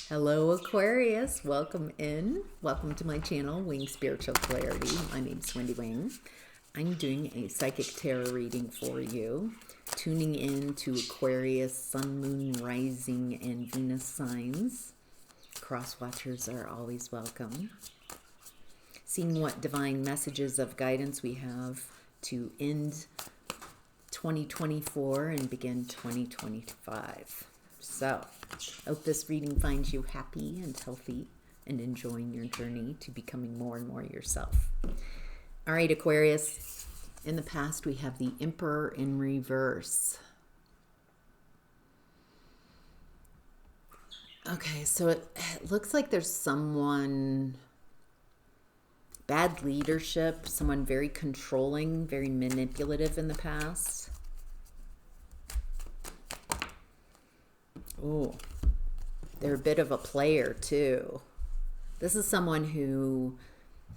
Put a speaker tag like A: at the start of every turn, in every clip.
A: Hello, Aquarius. Welcome in. Welcome to my channel, Wing Spiritual Clarity. My name's Wendy Wing. I'm doing a psychic tarot reading for you, tuning in to Aquarius, Sun, Moon, Rising, and Venus signs. Cross watchers are always welcome. Seeing what divine messages of guidance we have to end 2024 and begin 2025. So, hope this reading finds you happy and healthy and enjoying your journey to becoming more and more yourself. All right, Aquarius. In the past, we have the Emperor in reverse. Okay, so it looks like there's someone, bad leadership, someone very controlling, very manipulative in the past. Oh, they're a bit of a player too. This is someone who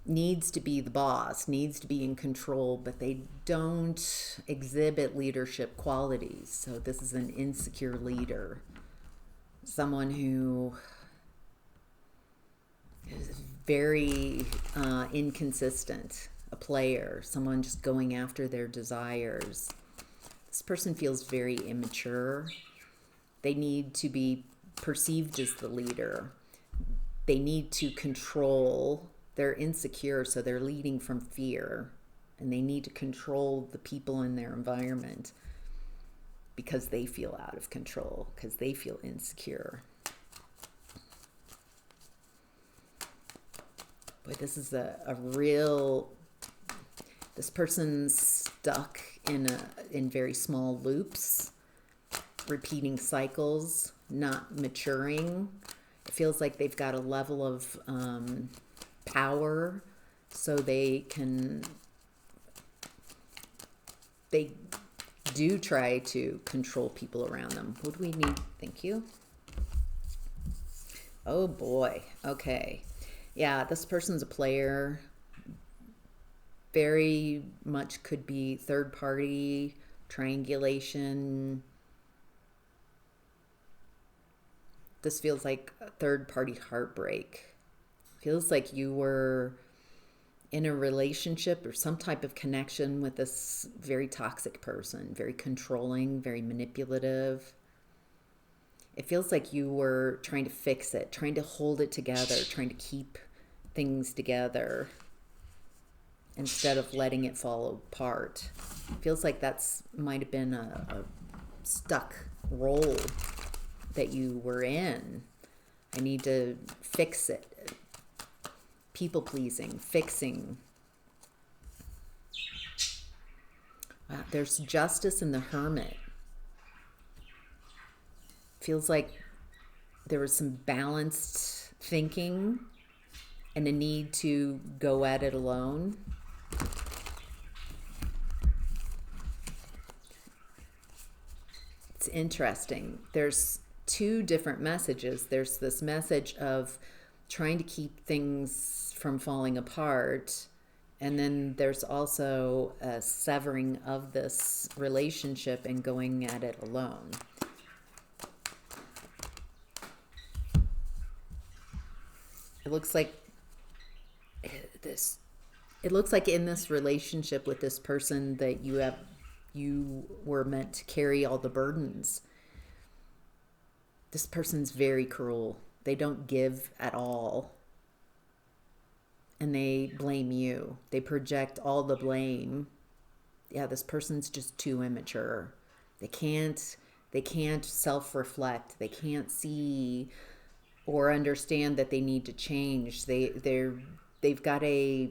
A: needs to be the boss, needs to be in control, but they don't exhibit leadership qualities. So this is an insecure leader. Someone who is very inconsistent, a player, someone just going after their desires. This person feels very immature. They need to be perceived as the leader. They need to control. They're insecure, so they're leading from fear. And they need to control the people in their environment because they feel out of control, because they feel insecure. But this is a real, this person's stuck in very small loops, repeating cycles, not maturing. It feels like they've got a level of power, so they do try to control people around them. What do we need? Thank you. Oh boy. Okay. Yeah, this person's a player. Very much could be third party, triangulation. This feels like a third-party heartbreak. Feels like you were in a relationship or some type of connection with this very toxic person, very controlling, very manipulative. It feels like you were trying to fix it, trying to hold it together, trying to keep things together instead of letting it fall apart. It feels like that's might have been a stuck role that you were in. I need to fix it. People pleasing, fixing. There's justice in the Hermit. Feels like there was some balanced thinking and a need to go at it alone. It's interesting. There's two different messages. There's this message of trying to keep things from falling apart, and then there's also a severing of this relationship and going at it alone. It looks like in this relationship with this person that you were meant to carry all the burdens. This person's very cruel. They don't give at all. And they blame you. They project all the blame. Yeah, this person's just too immature. They can't self-reflect. They can't see or understand that they need to change. They've got a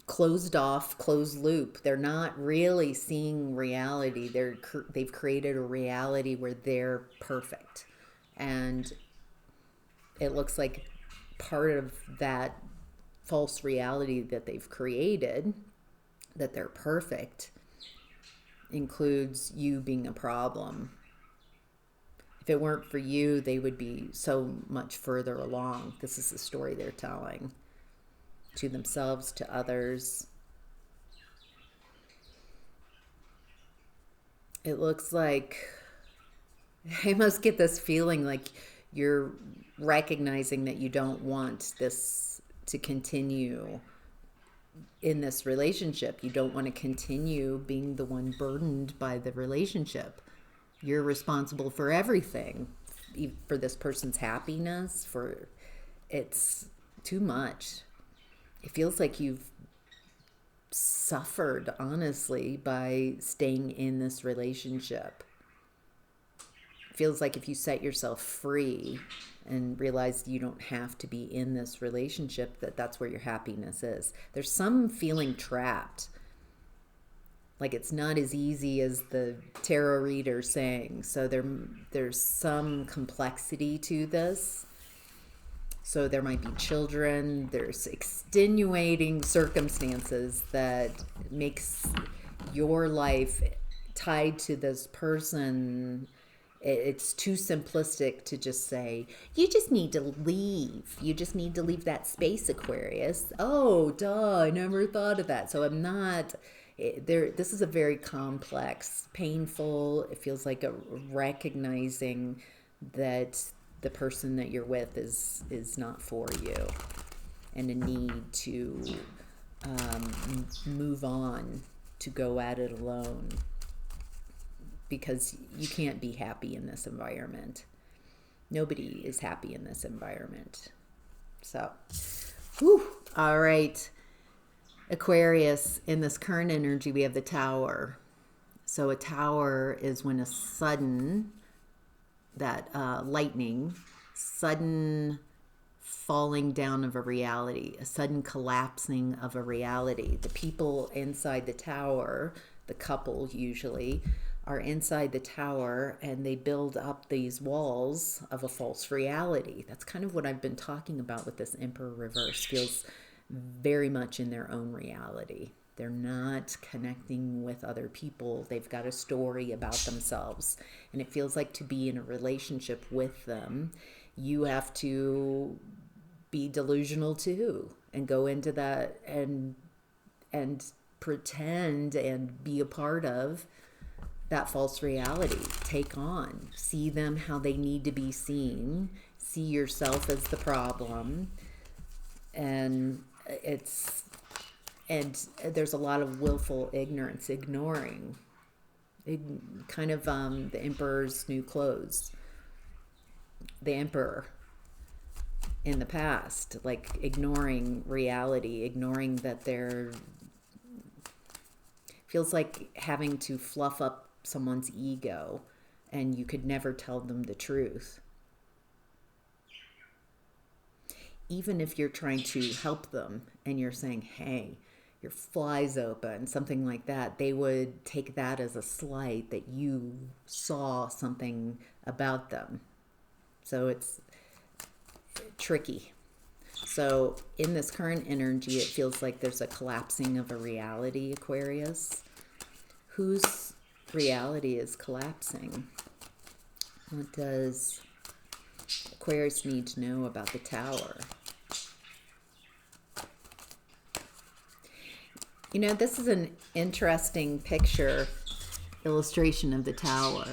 A: closed loop. They're not really seeing reality. They've created a reality where they're perfect, and it looks like part of that false reality that they've created, that they're perfect, includes you being a problem. If it weren't for you, they would be so much further along. This is the story they're telling to themselves, to others. It looks like I almost get this feeling like you're recognizing that you don't want this to continue in this relationship. You don't want to continue being the one burdened by the relationship. You're responsible for everything, for this person's happiness, for it's too much. It feels like you've suffered, honestly, by staying in this relationship. It feels like if you set yourself free and realize you don't have to be in this relationship, that's where your happiness is. There's some feeling trapped. Like it's not as easy as the tarot reader saying. So there's some complexity to this. So there might be children, there's extenuating circumstances that makes your life tied to this person. It's too simplistic to just say, you just need to leave. You just need to leave that space, Aquarius. Oh, duh, I never thought of that. So I'm not there. This is a very complex, painful. It feels like a recognizing that the person that you're with is not for you, and a need to move on, to go at it alone, because you can't be happy in this environment. Nobody is happy in this environment. So, whew, all right. Aquarius, in this current energy, we have the Tower. So a tower is when a sudden, lightning, sudden falling down of a reality, a sudden collapsing of a reality. The people inside the tower, the couple usually, are inside the tower, and they build up these walls of a false reality. That's kind of what I've been talking about with this Emperor reverse. Feels very much in their own reality. They're not connecting with other people. They've got a story about themselves. And it feels like to be in a relationship with them, you have to be delusional too, and go into that and pretend and be a part of that false reality. Take on, see them how they need to be seen, see yourself as the problem. And there's a lot of willful ignorance, ignoring, kind of the emperor's new clothes. The emperor in the past, like ignoring reality, ignoring that feels like having to fluff up someone's ego, and you could never tell them the truth. Even if you're trying to help them and you're saying, hey, your fly's open, something like that, they would take that as a slight that you saw something about them. So it's tricky. So in this current energy, it feels like there's a collapsing of a reality, Aquarius. Whose reality is collapsing? What does Aquarius need to know about the Tower? You know, this is an interesting picture, illustration of the Tower.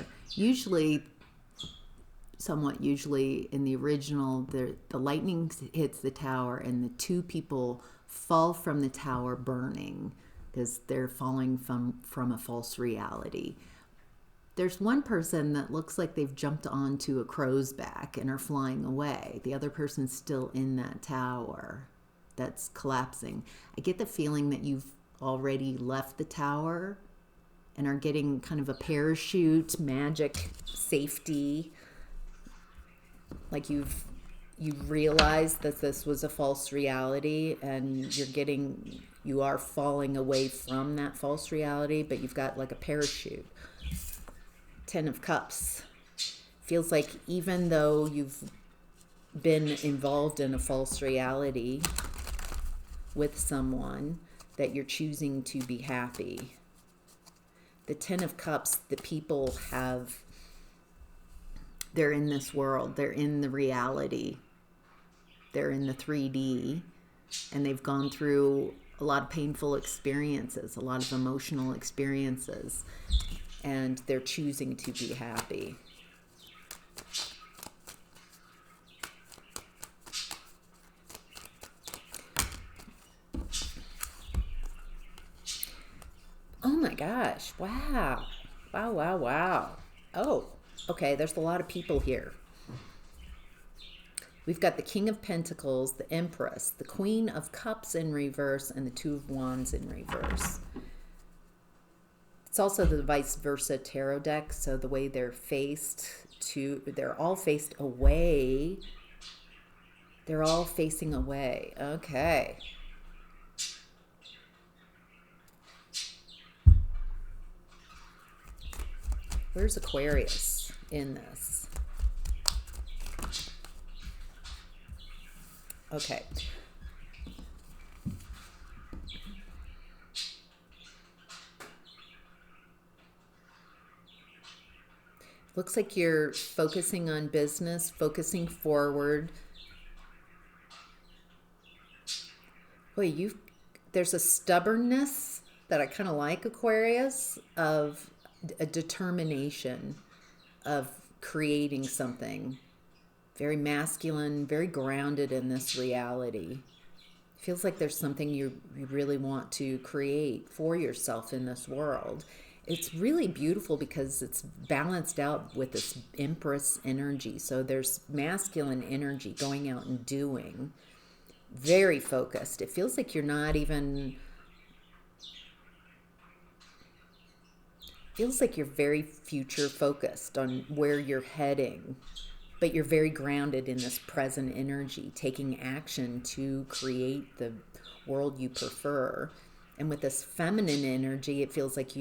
A: Somewhat usually in the original, the lightning hits the tower and the two people fall from the tower burning because they're falling from a false reality. There's one person that looks like they've jumped onto a crow's back and are flying away. The other person's still in that tower that's collapsing. I get the feeling that you've already left the tower and are getting kind of a parachute, magic safety. Like you've realized that this was a false reality, and you are falling away from that false reality, but you've got like a parachute. 10 of Cups. Feels like even though you've been involved in a false reality with someone, that you're choosing to be happy. The 10 of Cups, the people they're in this world, they're in the reality, they're in the 3D, and they've gone through a lot of painful experiences, a lot of emotional experiences, and they're choosing to be happy. gosh. Wow. Wow, wow, wow. Oh, okay. There's a lot of people here. We've got the King of Pentacles, the Empress, the Queen of Cups in reverse, and the Two of Wands in reverse. It's also the vice versa tarot deck, so the way they're they're all faced away. They're all facing away. Okay. Where's Aquarius in this? Okay. Looks like you're focusing on business, focusing forward. Boy, there's a stubbornness that I kind of like, Aquarius, of a determination of creating something. Very masculine, very grounded in this reality. Feels like there's something you really want to create for yourself in this world. It's really beautiful because it's balanced out with this Empress energy. So there's masculine energy going out and doing. Very focused. It feels like you're not even... Feels like you're very future focused on where you're heading. But you're very grounded in this present energy, taking action to create the world you prefer. And with this feminine energy, it feels like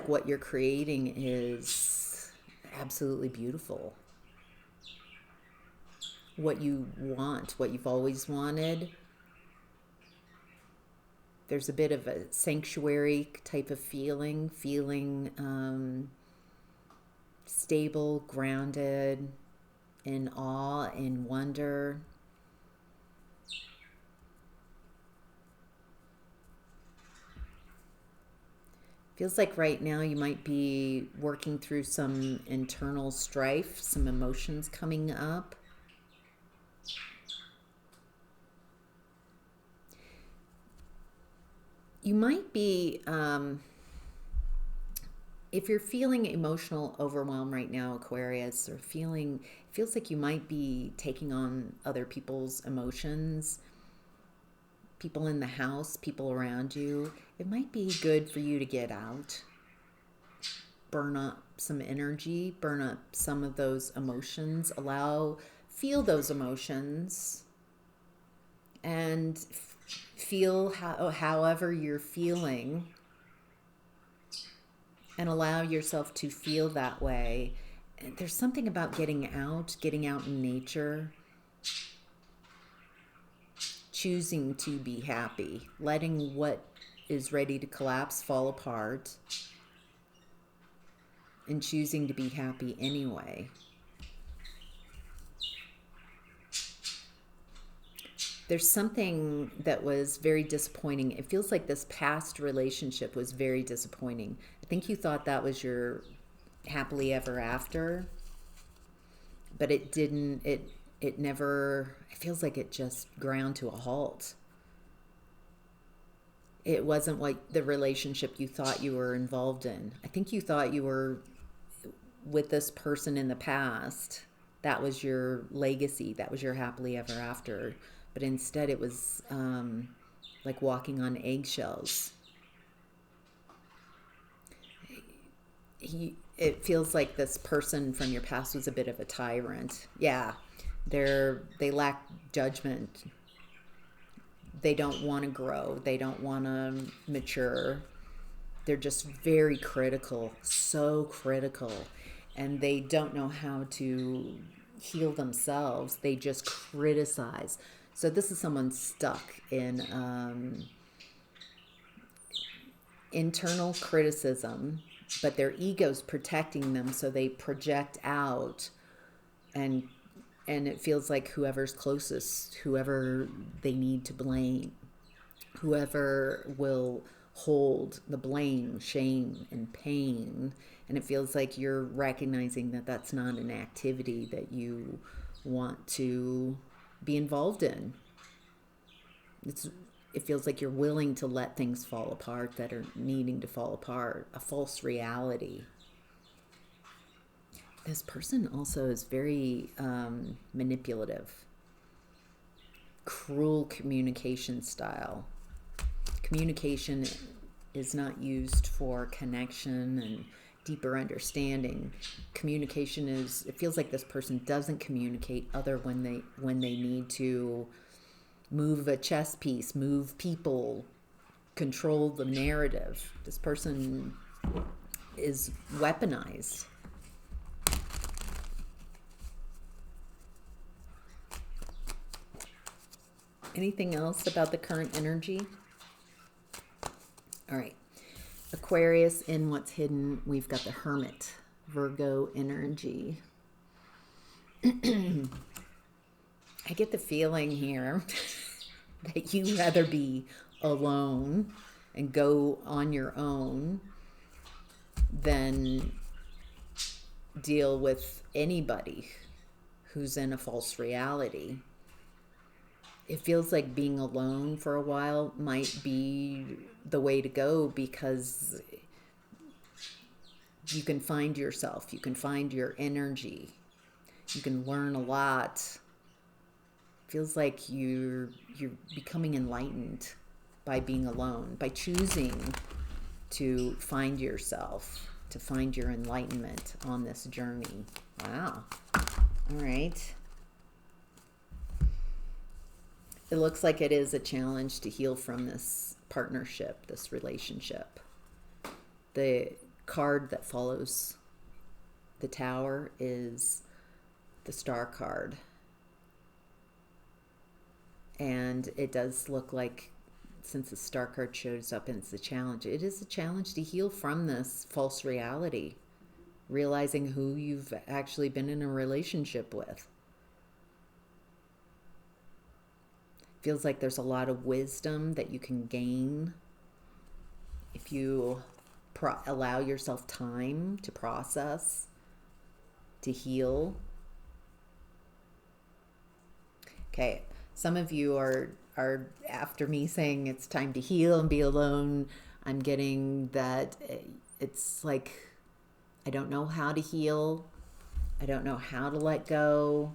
A: what you're creating is absolutely beautiful. What you want, what you've always wanted. There's a bit of a sanctuary type of feeling stable, grounded, in awe, in wonder. Feels like right now you might be working through some internal strife, some emotions coming up. You might be, if you're feeling emotional overwhelm right now, Aquarius, or feels like you might be taking on other people's emotions, people in the house, people around you, it might be good for you to get out, burn up some energy, burn up some of those emotions, feel those emotions, and feel however you're feeling, and allow yourself to feel that way. And there's something about getting out in nature, choosing to be happy, letting what is ready to collapse fall apart, and choosing to be happy anyway. There's something that was very disappointing. It feels like this past relationship was very disappointing. I think you thought that was your happily ever after, but it didn't. It never, it feels like it just ground to a halt. It wasn't like the relationship you thought you were involved in. I think you thought you were with this person in the past. That was your legacy. That was your happily ever after. But instead it was like walking on eggshells. It feels like this person from your past was a bit of a tyrant. Yeah, they lack judgment. They don't want to grow. They don't want to mature. They're just very critical, so critical. And they don't know how to heal themselves. They just criticize. So this is someone stuck in internal criticism, but their ego's protecting them, so they project out, and it feels like whoever's closest, whoever they need to blame, whoever will hold the blame, shame, and pain. And it feels like you're recognizing that that's not an activity that you want to be involved in. It feels like you're willing to let things fall apart that are needing to fall apart, a false reality. This person also is very manipulative, cruel communication style. Communication is not used for connection and deeper understanding. Communication is, it feels like this person doesn't communicate other when they need to move a chess piece, move people, control the narrative. This person is weaponized. Anything else about the current energy? All right. Aquarius, in what's hidden, we've got the Hermit, Virgo energy. I get the feeling here that you rather be alone and go on your own than deal with anybody who's in a false reality. It feels like being alone for a while might be the way to go, because you can find yourself, you can find your energy, you can learn a lot. Feels like you're becoming enlightened by being alone, by choosing to find yourself, to find your enlightenment on this journey. Wow. All right. It looks like it is a challenge to heal from this partnership, this relationship. The card that follows the Tower is the Star card. And it does look like, since the Star card shows up and it's a challenge, it is a challenge to heal from this false reality, realizing who you've actually been in a relationship with. Feels like there's a lot of wisdom that you can gain if you allow yourself time to process, to heal. Okay, some of you are after me saying it's time to heal and be alone. I'm getting that it's like, I don't know how to heal. I don't know how to let go.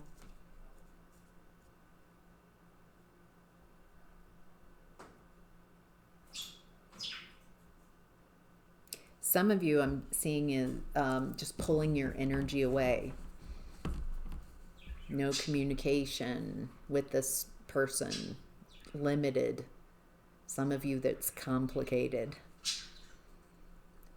A: Some of you I'm seeing is just pulling your energy away. No communication with this person. Limited. Some of you that's complicated.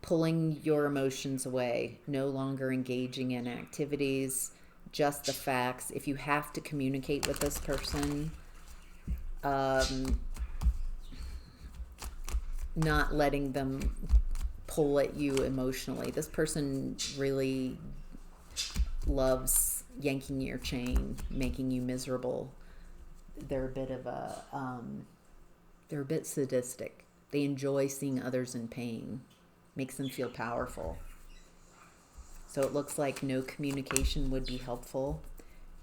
A: Pulling your emotions away. No longer engaging in activities. Just the facts. If you have to communicate with this person, not letting them pull at you emotionally. This person really loves yanking your chain, making you miserable. They're a bit sadistic. They enjoy seeing others in pain. Makes them feel powerful. So it looks like no communication would be helpful.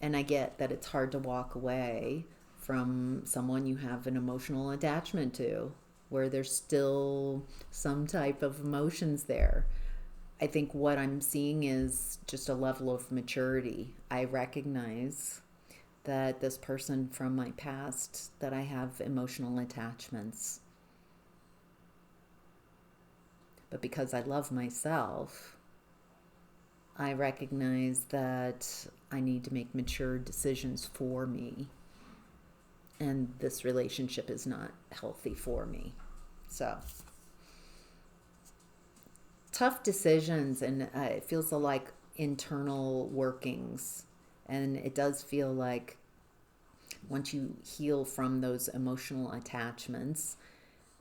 A: And I get that it's hard to walk away from someone you have an emotional attachment to, where there's still some type of emotions there. I think what I'm seeing is just a level of maturity. I recognize that this person from my past, that I have emotional attachments. But because I love myself, I recognize that I need to make mature decisions for me. And this relationship is not healthy for me. So, tough decisions, and it feels like internal workings. And it does feel like once you heal from those emotional attachments,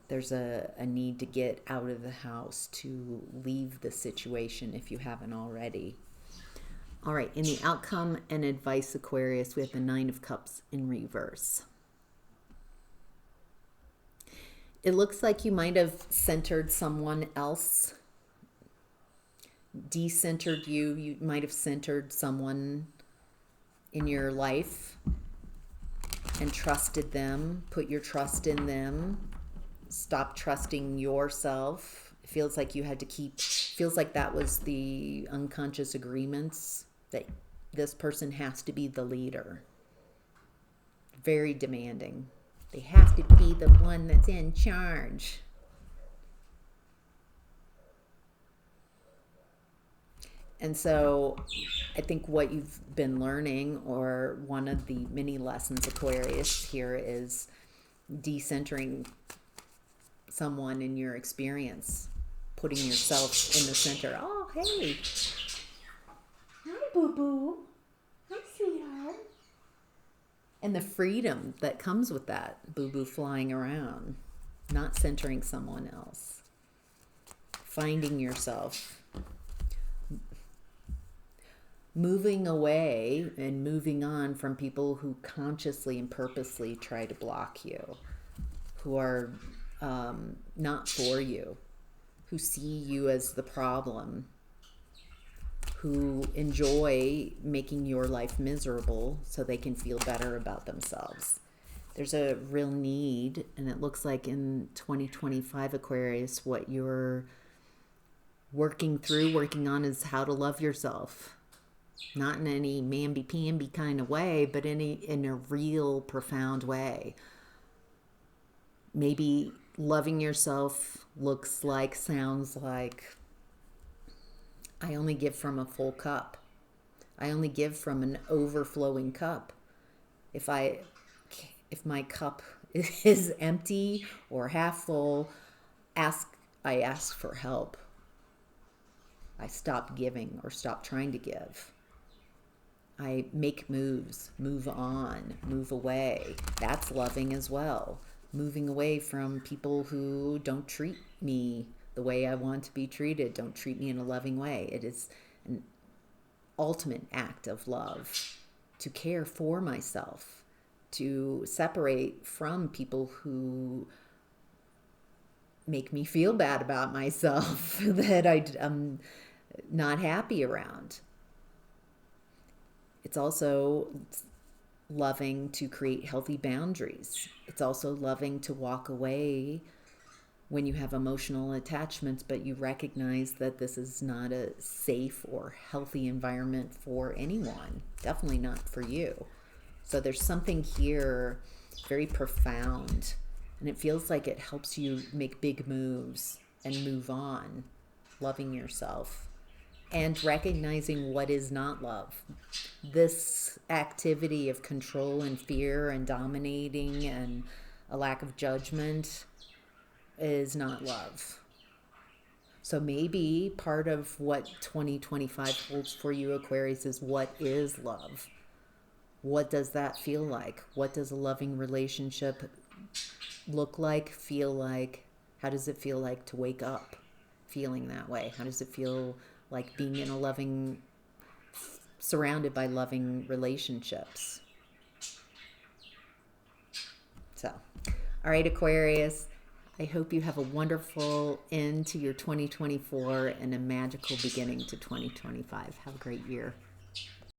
A: there's a need to get out of the house, to leave the situation if you haven't already. All right, in the outcome and advice, Aquarius, we have the Nine of Cups in reverse. It looks like you might have centered someone else, decentered you. You might have centered someone in your life. and trusted them, put your trust in them, stop trusting yourself. It feels like you had to feels like that was the unconscious agreements, that this person has to be the leader. Very demanding. They have to be the one that's in charge. And so I think what you've been learning, or one of the many lessons, Aquarius, here is decentering someone in your experience, putting yourself in the center. Oh, hey. Hi, boo-boo. Hi, sweetheart. And the freedom that comes with that, boo-boo flying around, not centering someone else, finding yourself, moving away and moving on from people who consciously and purposely try to block you, who are not for you, who see you as the problem, who enjoy making your life miserable so they can feel better about themselves. There's a real need, and it looks like in 2025, Aquarius, what you're working on is how to love yourself. Not in any mamby-pamby kind of way, but in a real profound way. Maybe loving yourself sounds like, I only give from a full cup. I only give from an overflowing cup. If my cup is empty or half full, I ask for help. I stop giving or stop trying to give. I make moves, move on, move away. That's loving as well. Moving away from people who don't treat me the way I want to be treated, don't treat me in a loving way. It is an ultimate act of love to care for myself, to separate from people who make me feel bad about myself, that I'm not happy around. It's also loving to create healthy boundaries. It's also loving to walk away when you have emotional attachments, but you recognize that this is not a safe or healthy environment for anyone, definitely not for you. So there's something here very profound, and it feels like it helps you make big moves and move on, loving yourself and recognizing what is not love. This activity of control and fear and dominating and a lack of judgment is not love. So maybe part of what 2025 holds for you, Aquarius, is what is love? What does that feel like? What does a loving relationship look like, feel like? How does it feel like to wake up feeling that way? How does it feel like being in a loving, surrounded by loving relationships? So, all right, Aquarius, I hope you have a wonderful end to your 2024 and a magical beginning to 2025. Have a great year.